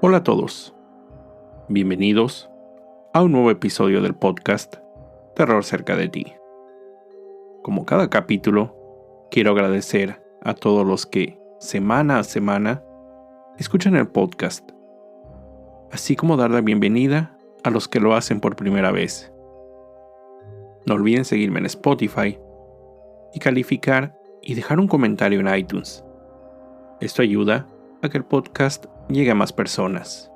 Hola a todos, bienvenidos a un nuevo episodio del podcast Terror cerca de ti. Como cada capítulo, quiero agradecer a todos los que, semana a semana, escuchan el podcast, así como dar la bienvenida a los que lo hacen por primera vez. No olviden seguirme en Spotify y calificar y dejar un comentario en iTunes. Esto ayuda a que el podcast llegue a más personas.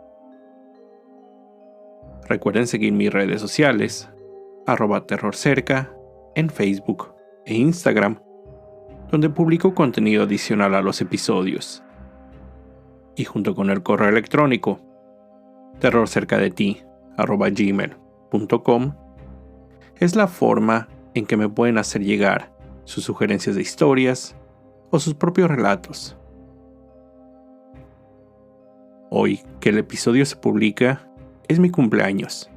Recuerden seguir mis redes sociales, @terrorcerca, en Facebook e Instagram, donde publico contenido adicional a los episodios. Y junto con el correo electrónico, terrorcercadeti@gmail.com, es la forma en que me pueden hacer llegar sus sugerencias de historias o sus propios relatos. Hoy que el episodio se publica, es mi cumpleaños,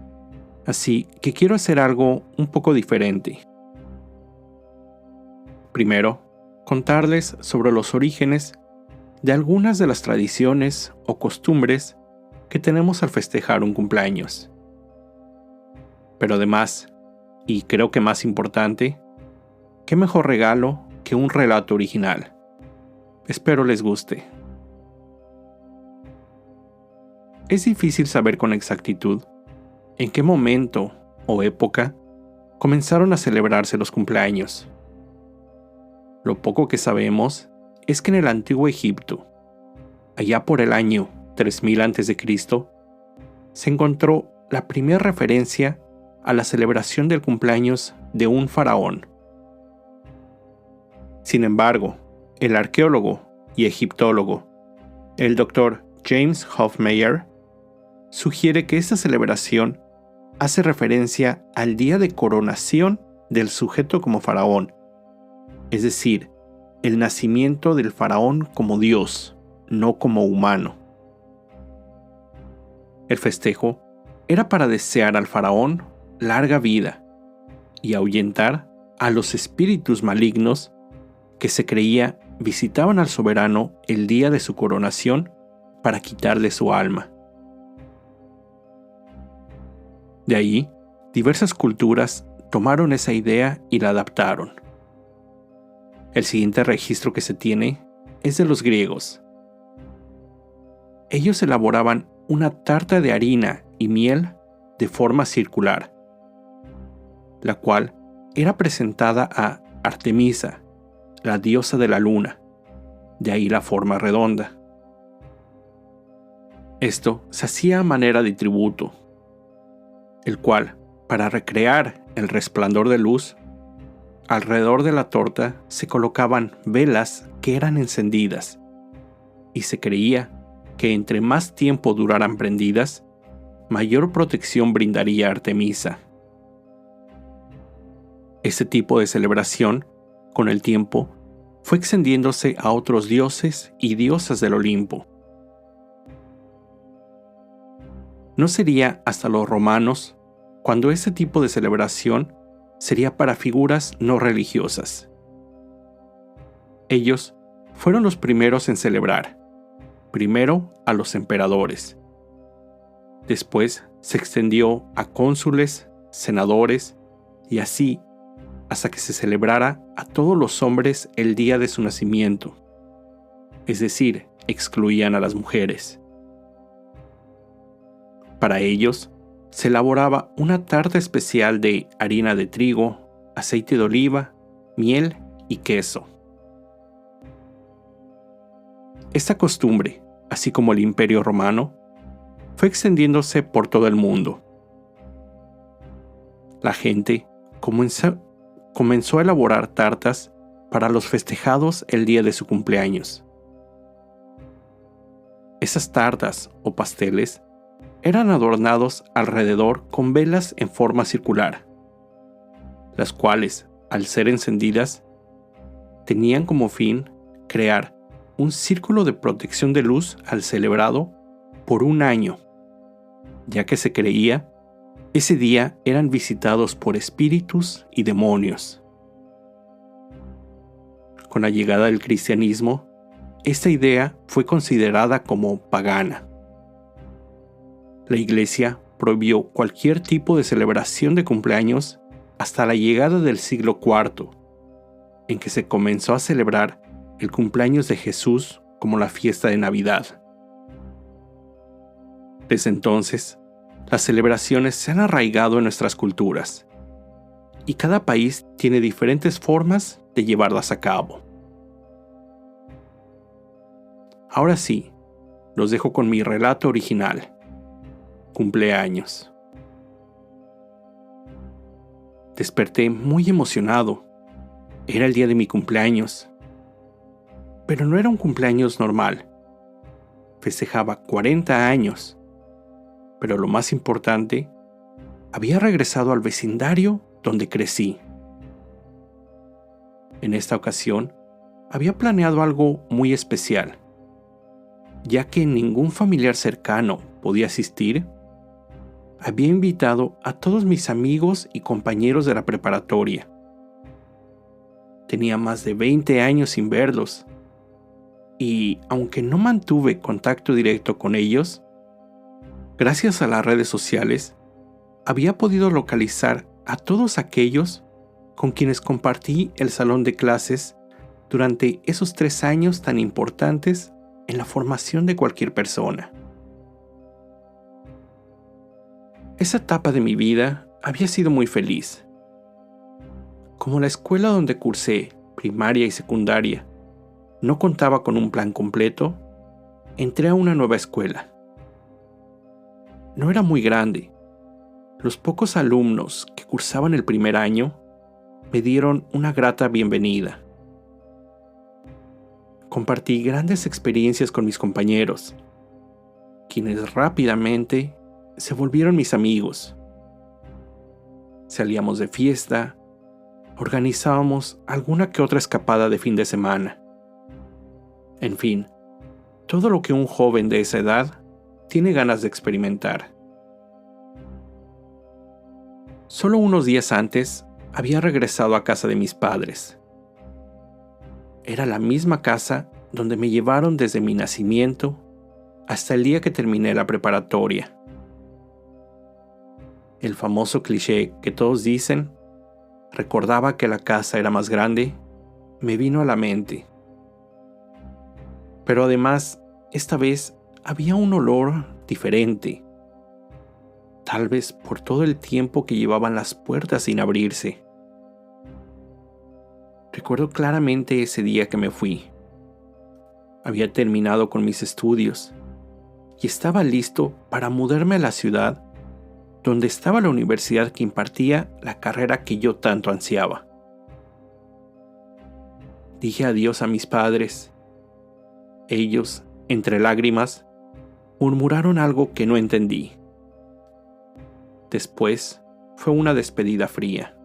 así que quiero hacer algo un poco diferente. Primero, contarles sobre los orígenes de algunas de las tradiciones o costumbres que tenemos al festejar un cumpleaños. Pero además, y creo que más importante, ¿qué mejor regalo que un relato original? Espero les guste. Es difícil saber con exactitud en qué momento o época comenzaron a celebrarse los cumpleaños. Lo poco que sabemos es que en el antiguo Egipto, allá por el año 3000 a.C., se encontró la primera referencia a la celebración del cumpleaños de un faraón. Sin embargo, el arqueólogo y egiptólogo, el Dr. James Hofmeyr, sugiere que esta celebración hace referencia al día de coronación del sujeto como faraón, es decir, el nacimiento del faraón como dios, no como humano. El festejo era para desear al faraón larga vida y ahuyentar a los espíritus malignos que se creía visitaban al soberano el día de su coronación para quitarle su alma. De ahí, diversas culturas tomaron esa idea y la adaptaron. El siguiente registro que se tiene es de los griegos. Ellos elaboraban una tarta de harina y miel de forma circular, la cual era presentada a Artemisa, la diosa de la luna, de ahí la forma redonda. Esto se hacía a manera de tributo, el cual, para recrear el resplandor de luz, alrededor de la torta se colocaban velas que eran encendidas, y se creía que entre más tiempo duraran prendidas, mayor protección brindaría Artemisa. Este tipo de celebración, con el tiempo, fue extendiéndose a otros dioses y diosas del Olimpo. No sería hasta los romanos cuando este tipo de celebración sería para figuras no religiosas. Ellos fueron los primeros en celebrar, primero a los emperadores. Después se extendió a cónsules, senadores y así hasta que se celebrara a todos los hombres el día de su nacimiento, es decir, excluían a las mujeres. Para ellos, se elaboraba una tarta especial de harina de trigo, aceite de oliva, miel y queso. Esta costumbre, así como el Imperio Romano, fue extendiéndose por todo el mundo. La gente comenzó a elaborar tartas para los festejados el día de su cumpleaños. Esas tartas o pasteles eran adornados alrededor con velas en forma circular, las cuales, al ser encendidas, tenían como fin crear un círculo de protección de luz al celebrado por un año, ya que se creía ese día eran visitados por espíritus y demonios. Con la llegada del cristianismo, esta idea fue considerada como pagana, La iglesia prohibió cualquier tipo de celebración de cumpleaños hasta la llegada del siglo IV, en que se comenzó a celebrar el cumpleaños de Jesús como la fiesta de Navidad. Desde entonces, las celebraciones se han arraigado en nuestras culturas, y cada país tiene diferentes formas de llevarlas a cabo. Ahora sí, los dejo con mi relato original. Cumpleaños. Desperté muy emocionado. Era el día de mi cumpleaños. Pero no era un cumpleaños normal. Festejaba 40 años. Pero lo más importante, había regresado al vecindario donde crecí. En esta ocasión, había planeado algo muy especial. Ya que ningún familiar cercano podía asistir, había invitado a todos mis amigos y compañeros de la preparatoria. Tenía más de 20 años sin verlos, y aunque no mantuve contacto directo con ellos, gracias a las redes sociales, había podido localizar a todos aquellos con quienes compartí el salón de clases durante esos 3 años tan importantes en la formación de cualquier persona. Esa etapa de mi vida había sido muy feliz. Como la escuela donde cursé, primaria y secundaria, no contaba con un plan completo, entré a una nueva escuela. No era muy grande. Los pocos alumnos que cursaban el primer año me dieron una grata bienvenida. Compartí grandes experiencias con mis compañeros, quienes rápidamente se volvieron mis amigos. Salíamos de fiesta, organizábamos alguna que otra escapada de fin de semana. En fin, todo lo que un joven de esa edad tiene ganas de experimentar. Solo unos días antes había regresado a casa de mis padres. Era la misma casa donde me llevaron desde mi nacimiento hasta el día que terminé la preparatoria. El famoso cliché que todos dicen, recordaba que la casa era más grande, me vino a la mente. Pero además, esta vez había un olor diferente. Tal vez por todo el tiempo que llevaban las puertas sin abrirse. Recuerdo claramente ese día que me fui. Había terminado con mis estudios y estaba listo para mudarme a la ciudad donde estaba la universidad que impartía la carrera que yo tanto ansiaba. Dije adiós a mis padres. Ellos, entre lágrimas, murmuraron algo que no entendí. Después fue una despedida fría.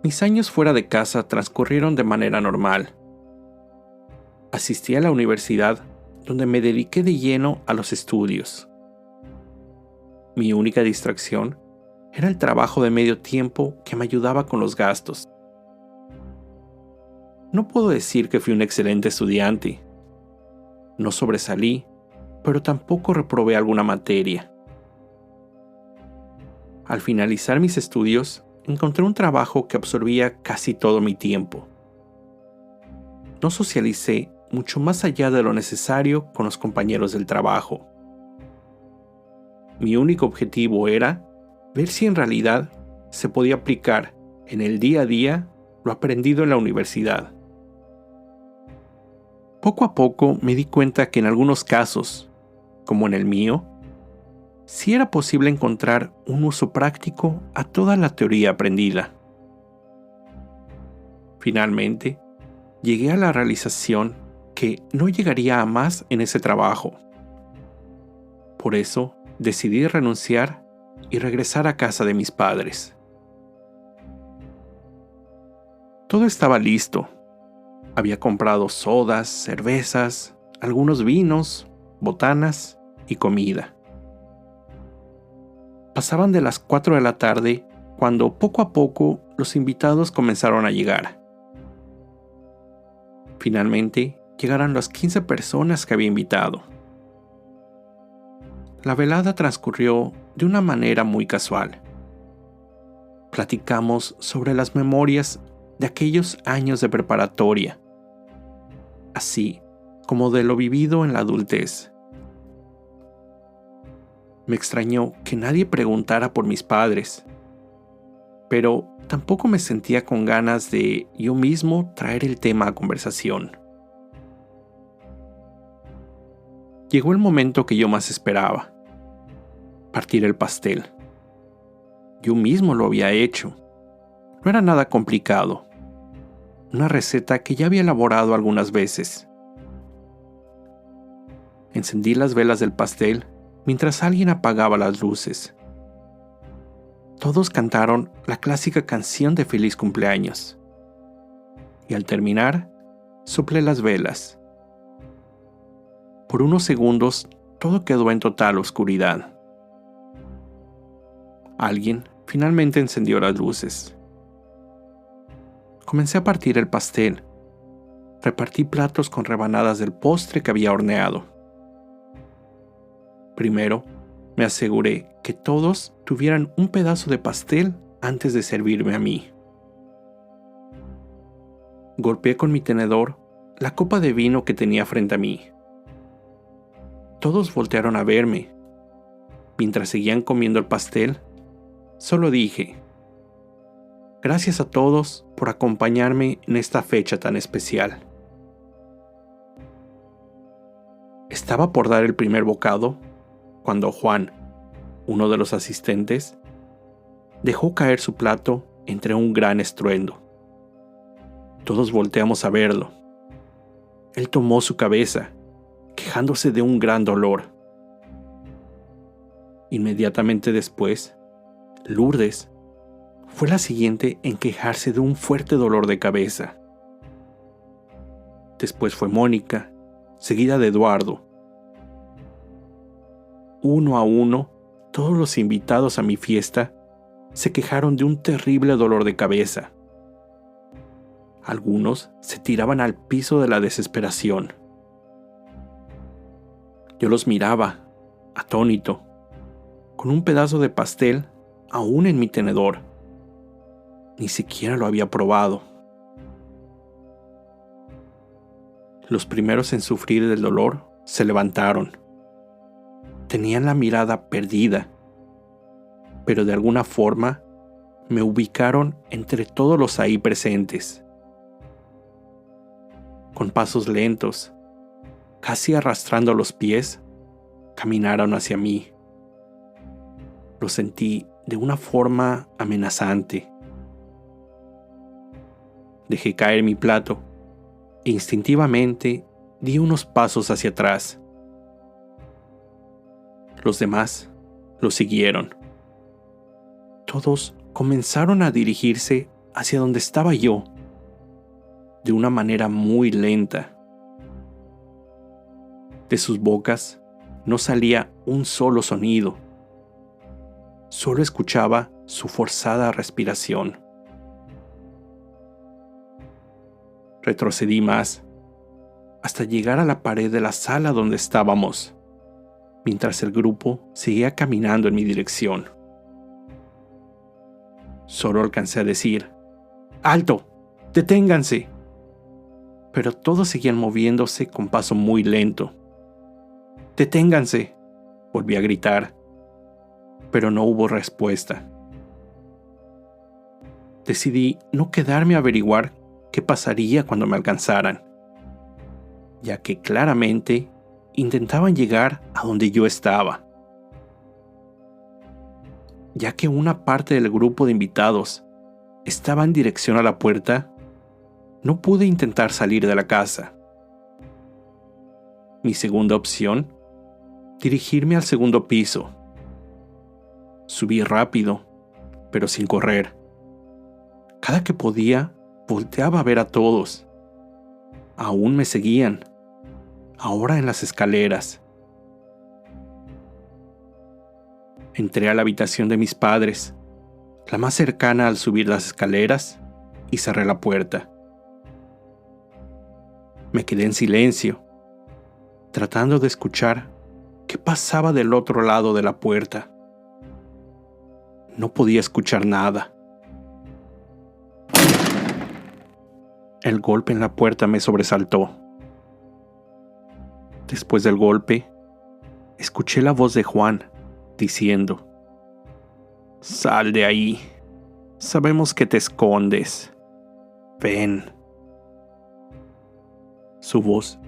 Mis años fuera de casa transcurrieron de manera normal. Asistí a la universidad donde me dediqué de lleno a los estudios. Mi única distracción era el trabajo de medio tiempo que me ayudaba con los gastos. No puedo decir que fui un excelente estudiante. No sobresalí, pero tampoco reprobé alguna materia. Al finalizar mis estudios, encontré un trabajo que absorbía casi todo mi tiempo. No socialicé mucho más allá de lo necesario con los compañeros del trabajo. Mi único objetivo era ver si en realidad se podía aplicar en el día a día lo aprendido en la universidad. Poco a poco me di cuenta que en algunos casos, como en el mío, sí era posible encontrar un uso práctico a toda la teoría aprendida. Finalmente, llegué a la realización que no llegaría a más en ese trabajo. Por eso, decidí renunciar y regresar a casa de mis padres. Todo estaba listo. Había comprado sodas, cervezas, algunos vinos, botanas y comida. Pasaban de las 4 de la tarde cuando poco a poco los invitados comenzaron a llegar. Finalmente llegaron las 15 personas que había invitado. La velada transcurrió de una manera muy casual. Platicamos sobre las memorias de aquellos años de preparatoria, así como de lo vivido en la adultez. Me extrañó que nadie preguntara por mis padres, pero tampoco me sentía con ganas de yo mismo traer el tema a conversación. Llegó el momento que yo más esperaba: partir el pastel. Yo mismo lo había hecho. No era nada complicado. Una receta que ya había elaborado algunas veces. Encendí las velas del pastel mientras alguien apagaba las luces. Todos cantaron la clásica canción de feliz cumpleaños. Y al terminar, soplé las velas. Por unos segundos, todo quedó en total oscuridad. Alguien finalmente encendió las luces. Comencé a partir el pastel. Repartí platos con rebanadas del postre que había horneado. Primero, me aseguré que todos tuvieran un pedazo de pastel antes de servirme a mí. Golpeé con mi tenedor la copa de vino que tenía frente a mí. Todos voltearon a verme. Mientras seguían comiendo el pastel, solo dije: gracias a todos por acompañarme en esta fecha tan especial. Estaba por dar el primer bocado cuando Juan, uno de los asistentes, dejó caer su plato entre un gran estruendo. Todos volteamos a verlo. Él tomó su cabeza, quejándose de un gran dolor. Inmediatamente después, Lourdes fue la siguiente en quejarse de un fuerte dolor de cabeza. Después fue Mónica, seguida de Eduardo. Uno a uno, todos los invitados a mi fiesta se quejaron de un terrible dolor de cabeza. Algunos se tiraban al piso de la desesperación. Yo los miraba, atónito, con un pedazo de pastel aún en mi tenedor. Ni siquiera lo había probado. Los primeros en sufrir del dolor se levantaron. Tenían la mirada perdida, pero de alguna forma me ubicaron entre todos los ahí presentes. Con pasos lentos, casi arrastrando los pies, caminaron hacia mí. Lo sentí de una forma amenazante. Dejé caer mi plato e instintivamente di unos pasos hacia atrás. Los demás lo siguieron. Todos comenzaron a dirigirse hacia donde estaba yo, de una manera muy lenta. De sus bocas no salía un solo sonido. Solo escuchaba su forzada respiración. Retrocedí más, hasta llegar a la pared de la sala donde estábamos, mientras el grupo seguía caminando en mi dirección. Solo alcancé a decir: ¡alto! ¡Deténganse! Pero todos seguían moviéndose con paso muy lento. ¡Deténganse!, volví a gritar, pero no hubo respuesta. Decidí no quedarme a averiguar qué pasaría cuando me alcanzaran, ya que claramente intentaban llegar a donde yo estaba. Ya que una parte del grupo de invitados estaba en dirección a la puerta, no pude intentar salir de la casa. Mi segunda opción: dirigirme al segundo piso. Subí rápido, pero sin correr. Cada que podía, volteaba a ver a todos. Aún me seguían, ahora en las escaleras. Entré a la habitación de mis padres, la más cercana al subir las escaleras, y cerré la puerta. Me quedé en silencio, tratando de escuchar ¿Qué pasaba del otro lado de la puerta? No podía escuchar nada. El golpe en la puerta me sobresaltó. Después del golpe, escuché la voz de Juan diciendo: «Sal de ahí. Sabemos que te escondes. Ven». Su voz,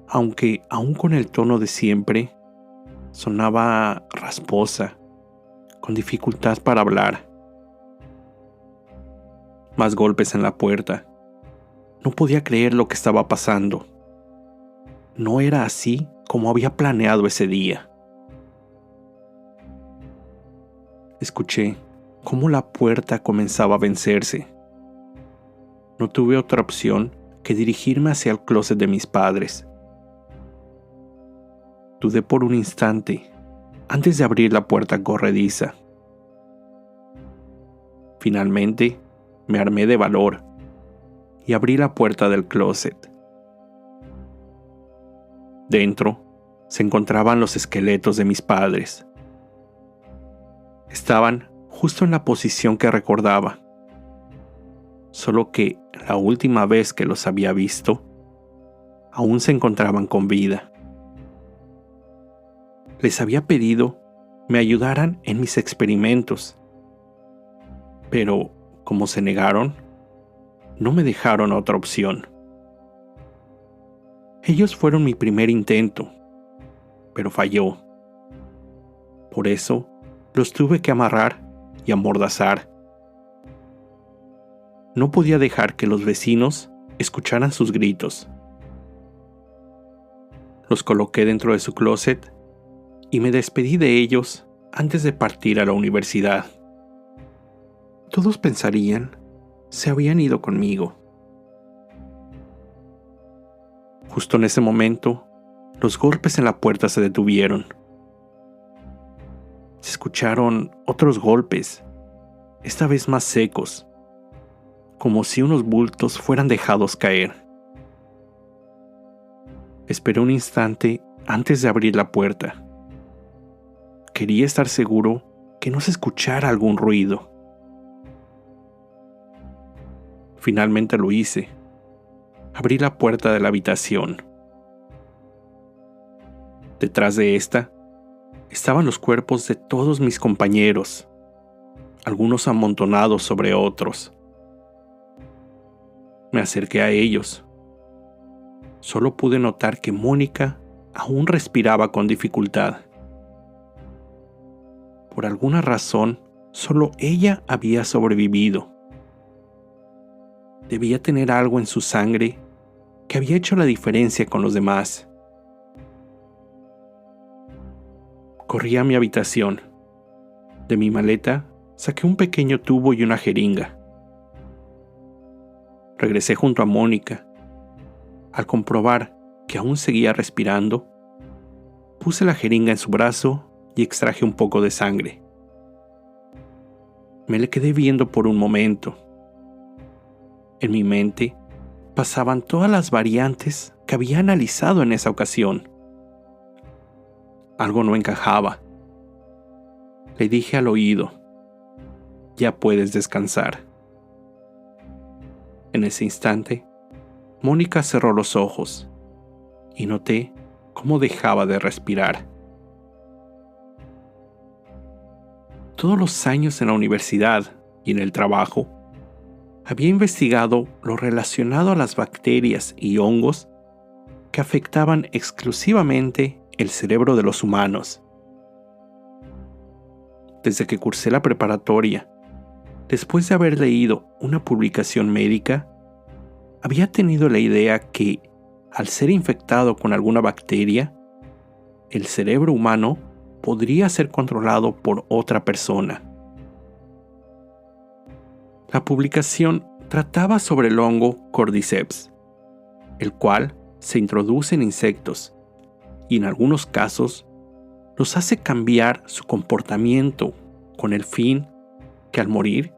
aunque aún con el tono de siempre, sonaba rasposa, con dificultad para hablar. Más golpes en la puerta. No podía creer lo que estaba pasando. No era así como había planeado ese día. Escuché cómo la puerta comenzaba a vencerse. No tuve otra opción que dirigirme hacia el closet de mis padres. Dudé por un instante antes de abrir la puerta corrediza. Finalmente, me armé de valor y abrí la puerta del closet. Dentro se encontraban los esqueletos de mis padres. Estaban justo en la posición que recordaba, solo que la última vez que los había visto, aún se encontraban con vida. Les había pedido me ayudaran en mis experimentos, pero como se negaron, no me dejaron otra opción. Ellos fueron mi primer intento, pero falló. Por eso, los tuve que amarrar y amordazar. No podía dejar que los vecinos escucharan sus gritos. Los coloqué dentro de su closet y me despedí de ellos antes de partir a la universidad. Todos pensarían se habían ido conmigo. Justo en ese momento, los golpes en la puerta se detuvieron. Se escucharon otros golpes, esta vez más secos, como si unos bultos fueran dejados caer. Esperé un instante antes de abrir la puerta. Quería estar seguro que no se escuchara algún ruido. Finalmente lo hice. Abrí la puerta de la habitación. Detrás de esta estaban los cuerpos de todos mis compañeros, algunos amontonados sobre otros. Me acerqué a ellos. Solo pude notar que Mónica aún respiraba con dificultad. Por alguna razón, solo ella había sobrevivido. Debía tener algo en su sangre que había hecho la diferencia con los demás. Corrí a mi habitación. De mi maleta saqué un pequeño tubo y una jeringa. Regresé junto a Mónica. Al comprobar que aún seguía respirando, puse la jeringa en su brazo y extraje un poco de sangre. Me le quedé viendo por un momento. En mi mente pasaban todas las variantes que había analizado en esa ocasión. Algo no encajaba. Le dije al oído: «Ya puedes descansar». En ese instante, Mónica cerró los ojos y noté cómo dejaba de respirar. Todos los años en la universidad y en el trabajo, había investigado lo relacionado a las bacterias y hongos que afectaban exclusivamente el cerebro de los humanos. Desde que cursé la preparatoria, después de haber leído una publicación médica, había tenido la idea que, al ser infectado con alguna bacteria, el cerebro humano podría ser controlado por otra persona. La publicación trataba sobre el hongo Cordyceps, el cual se introduce en insectos y en algunos casos los hace cambiar su comportamiento con el fin que al morir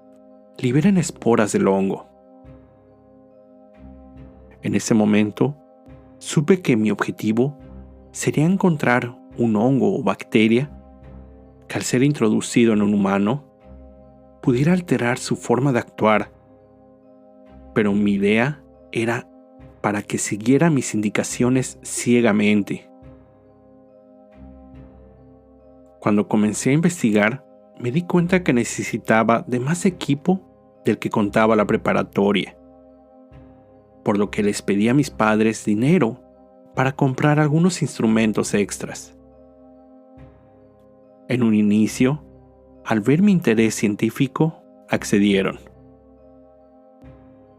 liberen esporas del hongo. En ese momento supe que mi objetivo sería encontrar un hongo o bacteria que al ser introducido en un humano pudiera alterar su forma de actuar, pero mi idea era para que siguiera mis indicaciones ciegamente. Cuando comencé a investigar, me di cuenta que necesitaba de más equipo del que contaba la preparatoria, por lo que les pedí a mis padres dinero para comprar algunos instrumentos extras. En un inicio, al ver mi interés científico, accedieron.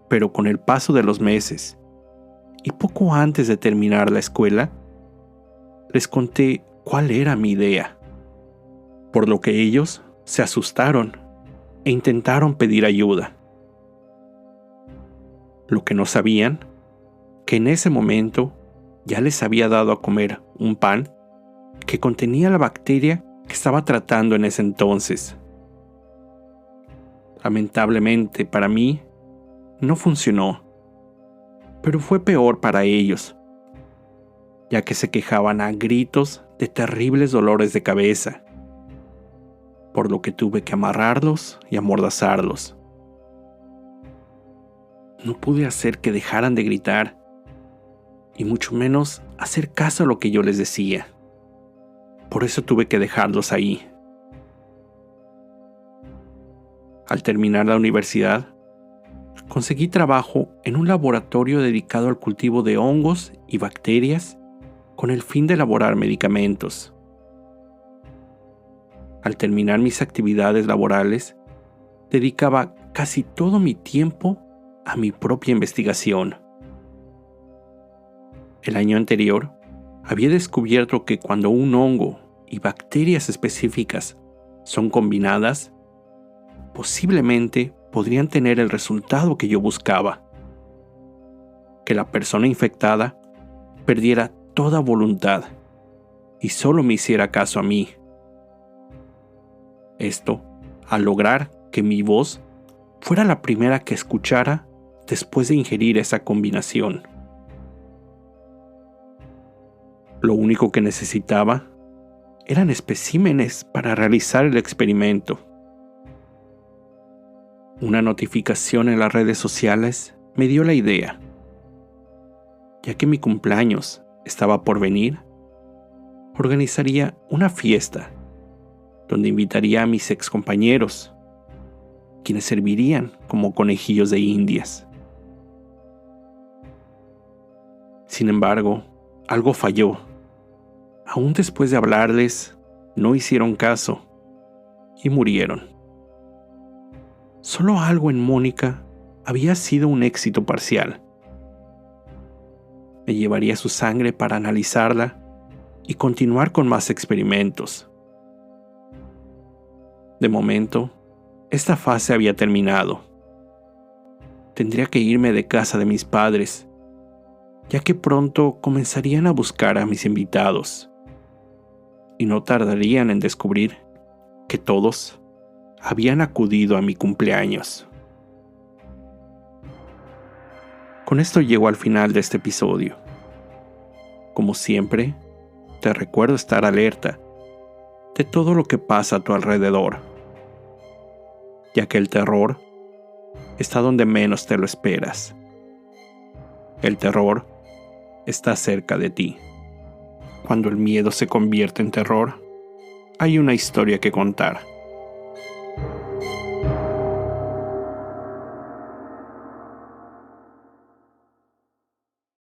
Pero con el paso de los meses, y poco antes de terminar la escuela, les conté cuál era mi idea, por lo que ellos se asustaron e intentaron pedir ayuda. Lo que no sabían, que en ese momento ya les había dado a comer un pan que contenía la bacteria que estaba tratando en ese entonces. Lamentablemente para mí, no funcionó, pero fue peor para ellos, ya que se quejaban a gritos de terribles dolores de cabeza, por lo que tuve que amarrarlos y amordazarlos. No pude hacer que dejaran de gritar, y mucho menos hacer caso a lo que yo les decía. Por eso tuve que dejarlos ahí. Al terminar la universidad, conseguí trabajo en un laboratorio dedicado al cultivo de hongos y bacterias con el fin de elaborar medicamentos. Al terminar mis actividades laborales, dedicaba casi todo mi tiempo a mi propia investigación. El año anterior, había descubierto que cuando un hongo y bacterias específicas son combinadas, posiblemente podrían tener el resultado que yo buscaba: que la persona infectada perdiera toda voluntad y solo me hiciera caso a mí. Esto, al lograr que mi voz fuera la primera que escuchara después de ingerir esa combinación. Lo único que necesitaba eran especímenes para realizar el experimento. Una notificación en las redes sociales me dio la idea. Ya que mi cumpleaños estaba por venir, organizaría una fiesta donde invitaría a mis excompañeros, quienes servirían como conejillos de indias. Sin embargo, algo falló. Aún después de hablarles, no hicieron caso y murieron. Solo algo en Mónica había sido un éxito parcial. Me llevaría su sangre para analizarla y continuar con más experimentos. De momento, esta fase había terminado. Tendría que irme de casa de mis padres, ya que pronto comenzarían a buscar a mis invitados, y no tardarían en descubrir que todos habían acudido a mi cumpleaños. Con esto llego al final de este episodio. Como siempre, te recuerdo estar alerta de todo lo que pasa a tu alrededor, ya que el terror está donde menos te lo esperas. El terror está cerca de ti. Cuando el miedo se convierte en terror, hay una historia que contar.